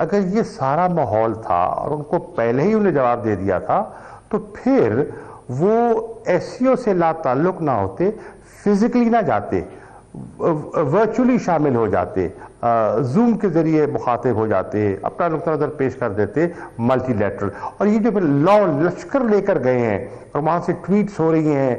اگر یہ سارا ماحول تھا اور ان کو پہلے ہی انہیں جواب دے دیا تھا تو پھر وہ ایس سی او سے لا تعلق نہ ہوتے، فزیکلی نہ جاتے، ورچولی شامل ہو جاتے، زوم کے ذریعے مخاطب ہو جاتے، اپنا نقطہ نظر پیش کر دیتے ملٹی لیٹرل. اور یہ جو لشکر لے کر گئے ہیں اور وہاں سے ٹویٹس ہو رہی ہیں،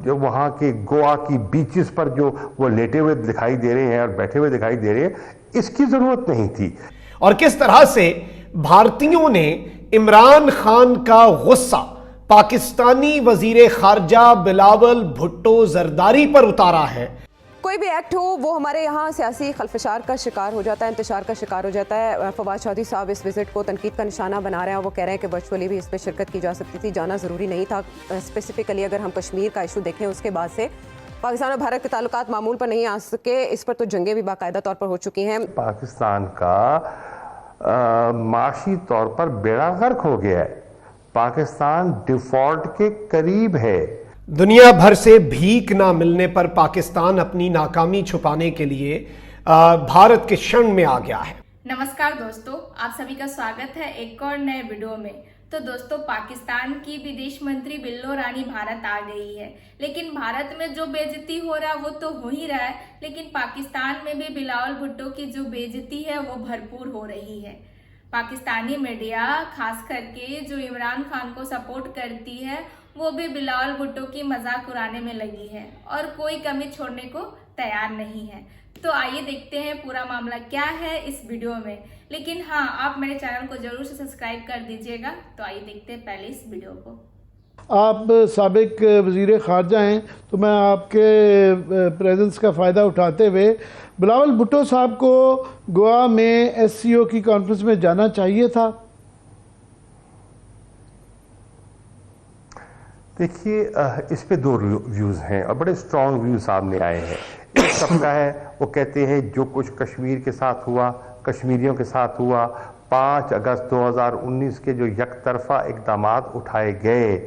جو وہاں کے گوا کی بیچز پر جو وہ لیٹے ہوئے دکھائی دے رہے ہیں اور بیٹھے ہوئے دکھائی دے رہے ہیں، اس کی ضرورت نہیں تھی. اور کس طرح سے بھارتیوں نے عمران خان کا غصہ پاکستانی وزیر خارجہ بلاول بھٹو زرداری پر اتارا ہے. کوئی بھی ایکٹ ہو وہ ہمارے یہاں سیاسی خلفشار کا شکار ہو جاتا ہے، انتشار کا شکار ہو جاتا ہے. فواد چودھری صاحب اس وزٹ کو تنقید کا نشانہ بنا رہے ہیں اور وہ کہہ رہے ہیں کہ ورچولی بھی اس پہ شرکت کی جا سکتی تھی، جانا ضروری نہیں تھا. اسپیسیفکلی اگر ہم کشمیر کا ایشو دیکھیں، اس کے بعد سے پاکستان اور بھارت کے تعلقات معمول پر نہیں آ سکے، اس پر تو جنگیں بھی باقاعدہ طور پر ہو چکی ہیں. پاکستان کا معاشی طور پر بیڑا غرق ہو گیا ہے، پاکستان ڈیفالٹ کے قریب ہے. دنیا بھر سے بھیک نہ ملنے پر پاکستان اپنی ناکامی چھپانے کے لیے بھارت کے شن میں آ گیا ہے. نمسکار دوستو، آپ سبھی کا سواگت ہے ایک اور نئے ویڈیو میں. تو دوستو، پاکستان کی ویدیش منتری بلو رانی بھارت آ گئی ہے، لیکن بھارت میں جو بے عزتی ہو رہا ہے وہ تو ہو ہی رہا ہے، لیکن پاکستان میں بھی بلاول بھٹو کی جو بے عزتی ہے وہ بھرپور ہو رہی ہے. پاکستانی میڈیا خاص کر کے جو عمران خان کو سپورٹ کرتی ہے وہ بھی بلاول بھٹو کی مذاق اڑانے میں لگی ہے اور کوئی کمی چھوڑنے کو تیار نہیں ہے. تو آئیے دیکھتے ہیں پورا معاملہ کیا ہے اس ویڈیو میں. لیکن ہاں، آپ میرے چینل کو ضرور سے سبسکرائب کر دیجئے گا. تو آئیے دیکھتے ہیں پہلے اس ویڈیو کو. آپ سابق وزیر خارجہ ہیں تو میں آپ کے پریزنس کا فائدہ اٹھاتے ہوئے بلاول بھٹو صاحب کو گوا میں ایس سی او کی کانفرنس میں جانا چاہیے تھا. دیکھیے، اس پہ دو ویوز ہیں اور بڑے اسٹرانگ ویوز سامنے آئے ہیں. ایک طبقہ ہے وہ کہتے ہیں جو کچھ کشمیر کے ساتھ ہوا، کشمیریوں کے ساتھ ہوا، 5 اگست 2019 کے جو یک طرفہ اقدامات اٹھائے گئے،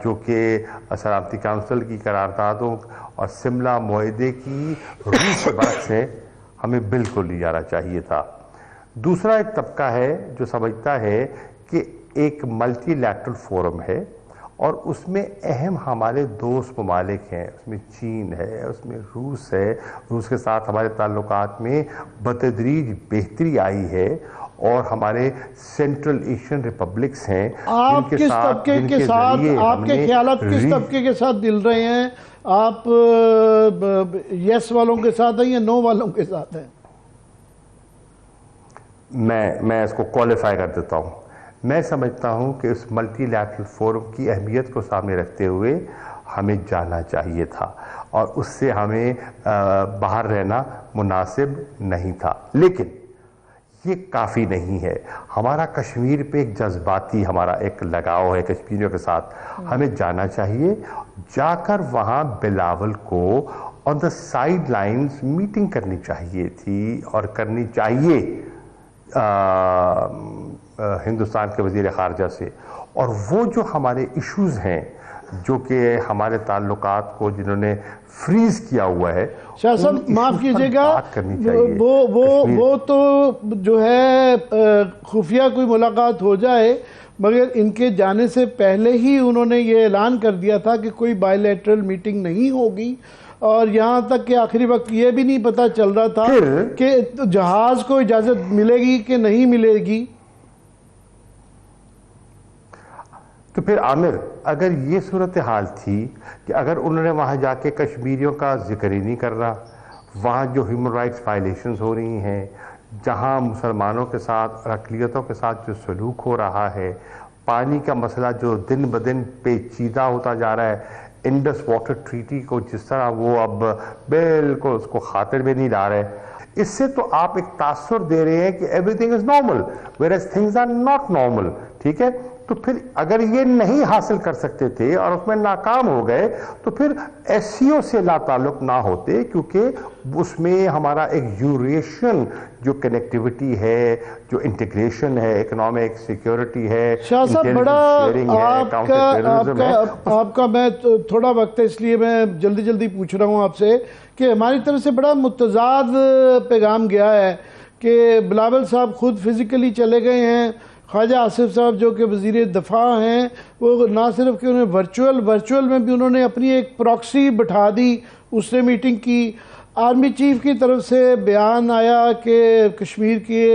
جو کہ سلامتی کونسل کی قراردادوں اور سملہ معاہدے کی روح سے برعکس ہے، ہمیں بالکل نہیں جانا چاہیے تھا. دوسرا ایک طبقہ ہے جو سمجھتا ہے کہ ایک ملٹی لیٹرل فورم ہے اور اس میں اہم ہمارے دوست ممالک ہیں، اس میں چین ہے، اس میں روس ہے، روس کے ساتھ ہمارے تعلقات میں بتدریج بہتری آئی ہے، اور ہمارے سینٹرل ایشین ریپبلکس ہیں. آپ کس طبقے کے ساتھ، آپ کے خیالات کس طبقے کے ساتھ دل رہے ہیں؟ آپ یس والوں کے ساتھ ہیں یا نو والوں کے ساتھ ہیں؟ میں اس کو کوالیفائی کر دیتا ہوں. میں سمجھتا ہوں کہ اس ملٹی لیٹرل فورم کی اہمیت کو سامنے رکھتے ہوئے ہمیں جانا چاہیے تھا اور اس سے ہمیں باہر رہنا مناسب نہیں تھا. لیکن یہ کافی نہیں ہے. ہمارا کشمیر پہ ایک جذباتی ہمارا ایک لگاؤ ہے کشمیریوں کے ساتھ. ہمیں جانا چاہیے، جا کر وہاں بلاول کو آن دا سائیڈ لائنز میٹنگ کرنی چاہیے تھی اور کرنی چاہیے ہندوستان کے وزیر خارجہ سے. اور وہ جو ہمارے ایشوز ہیں جو کہ ہمارے تعلقات کو جنہوں نے فریز کیا ہوا ہے، شاہ صاحب معاف کیجئے گا، وہ تو جو ہے خفیہ کوئی ملاقات ہو جائے، مگر ان کے جانے سے پہلے ہی انہوں نے یہ اعلان کر دیا تھا کہ کوئی بائی لیٹرل میٹنگ نہیں ہوگی. اور یہاں تک کہ آخری وقت یہ بھی نہیں پتہ چل رہا تھا کہ جہاز کو اجازت ملے گی کہ نہیں ملے گی. تو پھر عامر، اگر یہ صورتحال تھی کہ اگر انہوں نے وہاں جا کے کشمیریوں کا ذکر ہی نہیں کر رہا، وہاں جو ہیومن رائٹس وائلیشنز ہو رہی ہیں، جہاں مسلمانوں کے ساتھ، اقلیتوں کے ساتھ جو سلوک ہو رہا ہے، پانی کا مسئلہ جو دن بدن پیچیدہ ہوتا جا رہا ہے، انڈس واٹر ٹریٹی کو جس طرح وہ اب بالکل اس کو خاطر میں نہیں لا رہے، اس سے تو آپ ایک تاثر دے رہے ہیں کہ every thing is normal whereas things are not normal. ٹھیک ہے، تو پھر اگر یہ نہیں حاصل کر سکتے تھے اور اس میں ناکام ہو گئے تو پھر ایس سی او سے لا تعلق نہ ہوتے، کیونکہ اس میں ہمارا ایک یوریشین جو کنیکٹیوٹی ہے، جو انٹیگریشن ہے، اکنامک سیکیورٹی ہے، شاہ صاحب بڑا آپ کا میں تھوڑا وقت ہے اس لیے میں جلدی پوچھ رہا ہوں آپ سے کہ ہماری طرف سے بڑا متضاد پیغام گیا ہے کہ بلاول صاحب خود فزیکلی چلے گئے ہیں، خواجہ آصف صاحب جو کہ وزیر دفاع ہیں وہ نہ صرف کہ انہیں ورچوئل میں بھی انہوں نے اپنی ایک پراکسی بٹھا دی، اس نے میٹنگ کی۔ آرمی چیف کی طرف سے بیان آیا کہ کشمیر کی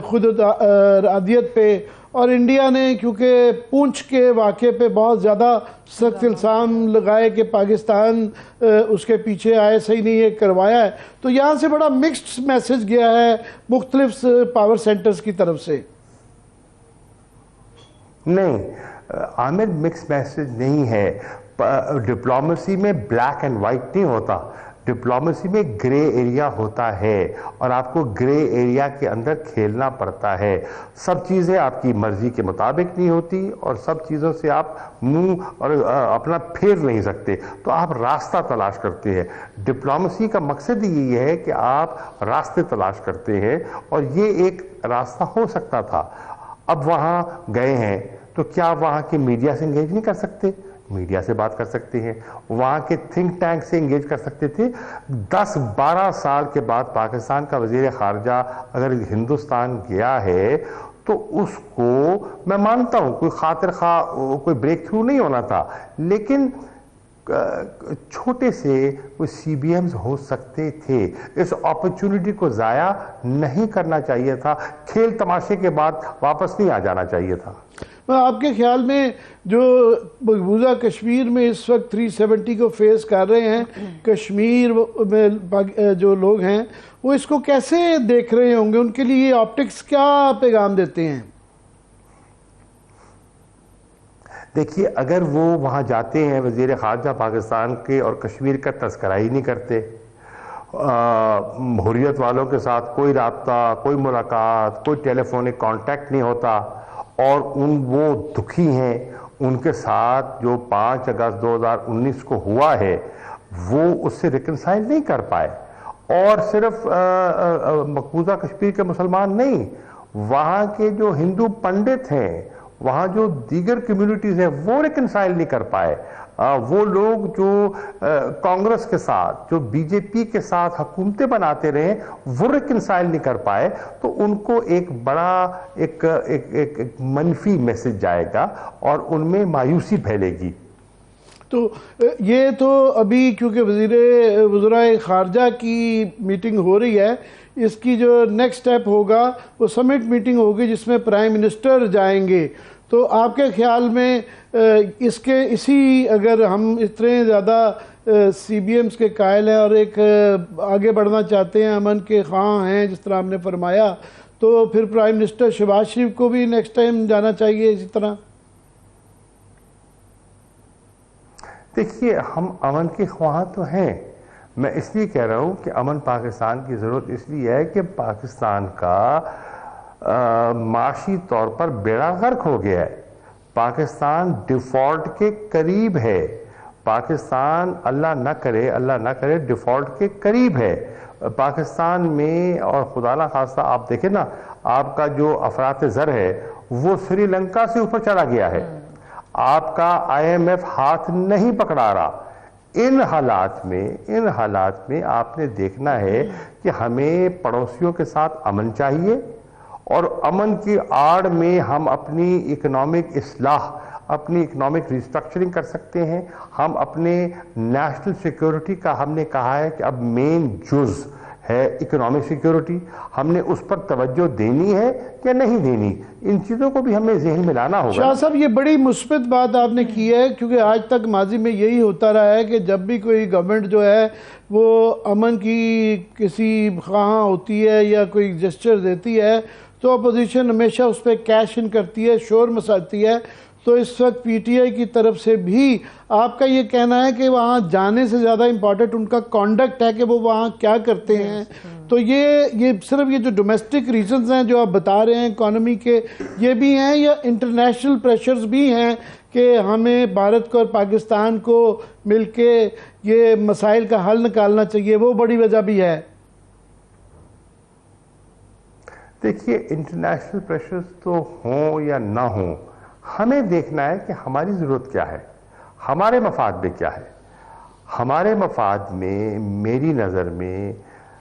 خود ارادیت پہ، اور انڈیا نے کیونکہ پونچھ کے واقعے پہ بہت زیادہ سخت الزام لگائے کہ پاکستان اس کے پیچھے آئے، صحیح نہیں یہ کروایا ہے، تو یہاں سے بڑا مکسڈ میسج گیا ہے مختلف پاور سینٹرز کی طرف سے۔ نہیں عامر، مکس میسج نہیں ہے۔ ڈپلومیسی میں بلیک اینڈ وائٹ نہیں ہوتا، ڈپلومیسی میں گرے ایریا ہوتا ہے، اور آپ کو گرے ایریا کے اندر کھیلنا پڑتا ہے۔ سب چیزیں آپ کی مرضی کے مطابق نہیں ہوتی، اور سب چیزوں سے آپ منہ اور اپنا پھیر نہیں سکتے، تو آپ راستہ تلاش کرتے ہیں۔ ڈپلومیسی کا مقصد یہی ہے کہ آپ راستے تلاش کرتے ہیں، اور یہ ایک راستہ ہو سکتا تھا۔ اب وہاں گئے ہیں تو کیا وہاں کے میڈیا سے انگیج نہیں کر سکتے؟ میڈیا سے بات کر سکتے ہیں، وہاں کے تھنک ٹینک سے انگیج کر سکتے تھے۔ 10-12 سال کے بعد پاکستان کا وزیر خارجہ اگر ہندوستان گیا ہے تو اس کو میں مانتا ہوں کوئی خاطر خواہ کوئی بریک تھرو نہیں ہونا تھا، لیکن چھوٹے سے کوئی سی بی ایمز ہو سکتے تھے۔ اس اپرچونٹی کو ضائع نہیں کرنا چاہیے تھا، کھیل تماشے کے بعد واپس نہیں آ جانا چاہیے تھا۔ آپ کے خیال میں جو مقبوضہ کشمیر میں اس وقت 370 کو فیس کر رہے ہیں، کشمیر میں جو لوگ ہیں وہ اس کو کیسے دیکھ رہے ہوں گے؟ ان کے لیے آپٹکس کیا پیغام دیتے ہیں؟ دیکھیے، اگر وہ وہاں جاتے ہیں وزیر خارجہ پاکستان کے اور کشمیر کا تذکرہ ہی نہیں کرتے، حریت والوں کے ساتھ کوئی رابطہ، کوئی ملاقات، کوئی ٹیلی فونک کانٹیکٹ نہیں ہوتا، اور وہ دکھی ہیں، ان کے ساتھ جو 5 اگست 2019 کو ہوا ہے وہ اس سے ریکنسائل نہیں کر پائے، اور صرف مقبوضہ کشمیر کے مسلمان نہیں، وہاں کے جو ہندو پنڈت ہیں، وہاں جو دیگر کمیونٹیز ہیں وہ ریکنسائل نہیں کر پائے۔ وہ لوگ جو کانگریس کے ساتھ، جو بی جے پی کے ساتھ حکومتیں بناتے رہے، وہ ریکنسائل نہیں کر پائے، تو ان کو ایک بڑا ایک منفی میسج جائے گا اور ان میں مایوسی پھیلے گی۔ تو یہ تو ابھی کیونکہ وزرائے خارجہ کی میٹنگ ہو رہی ہے، اس کی جو نیکسٹ سٹیپ ہوگا وہ سمٹ میٹنگ ہوگی جس میں پرائم منسٹر جائیں گے۔ تو آپ کے خیال میں اسی اگر ہم اتنے زیادہ سی بی ایمز کے قائل ہیں اور ایک آگے بڑھنا چاہتے ہیں، امن کے خواہاں ہیں جس طرح آپ نے فرمایا، تو پھر پرائم منسٹر شہباز شریف کو بھی نیکسٹ ٹائم جانا چاہیے اسی طرح؟ دیکھیے، ہم امن کے خواہاں تو ہیں، میں اس لیے کہہ رہا ہوں کہ امن پاکستان کی ضرورت اس لیے ہے کہ پاکستان کا معاشی طور پر بیڑا غرق ہو گیا ہے، پاکستان ڈیفالٹ کے قریب ہے، پاکستان اللہ نہ کرے ڈیفالٹ کے قریب ہے پاکستان میں۔ اور خدا نہ خواستہ آپ دیکھیں نا، آپ کا جو افراط زر ہے وہ سری لنکا سے اوپر چلا گیا ہے، آپ کا آئی ایم ایف ہاتھ نہیں پکڑا رہا۔ ان حالات میں آپ نے دیکھنا ہے کہ ہمیں پڑوسیوں کے ساتھ امن چاہیے، اور امن کی آڑ میں ہم اپنی اکنامک اصلاح، اپنی اکنامک ریسٹرکچرنگ کر سکتے ہیں۔ ہم اپنے نیشنل سیکیورٹی کا ہم نے کہا ہے کہ اب مین جز ہے اکنامک سیکیورٹی، ہم نے اس پر توجہ دینی ہے یا نہیں دینی، ان چیزوں کو بھی ہمیں ذہن میں لانا ہوگا۔ شاہ صاحب، یہ بڑی مثبت بات آپ نے کی ہے، کیونکہ آج تک ماضی میں یہی ہوتا رہا ہے کہ جب بھی کوئی گورنمنٹ جو ہے وہ امن کی کسی خواہاں ہوتی ہے یا کوئی جسچر دیتی ہے تو اپوزیشن ہمیشہ اس پہ کیش ان کرتی ہے، شور مچاتی ہے۔ تو اس وقت پی ٹی آئی کی طرف سے بھی آپ کا یہ کہنا ہے کہ وہاں جانے سے زیادہ امپورٹنٹ ان کا کانڈکٹ ہے کہ وہ وہاں کیا کرتے ہیں۔ تو یہ صرف یہ جو ڈومیسٹک ریزنز ہیں جو آپ بتا رہے ہیں اکانومی کے، یہ بھی ہیں یا انٹرنیشنل پریشرز بھی ہیں کہ ہمیں بھارت کو اور پاکستان کو مل کے یہ مسائل کا حل نکالنا چاہیے، وہ بڑی وجہ بھی ہے؟ دیکھیے، انٹرنیشنل پریشرز تو ہوں یا نہ ہوں، ہمیں دیکھنا ہے کہ ہماری ضرورت کیا ہے، ہمارے مفاد میں کیا ہے۔ ہمارے مفاد میں میری نظر میں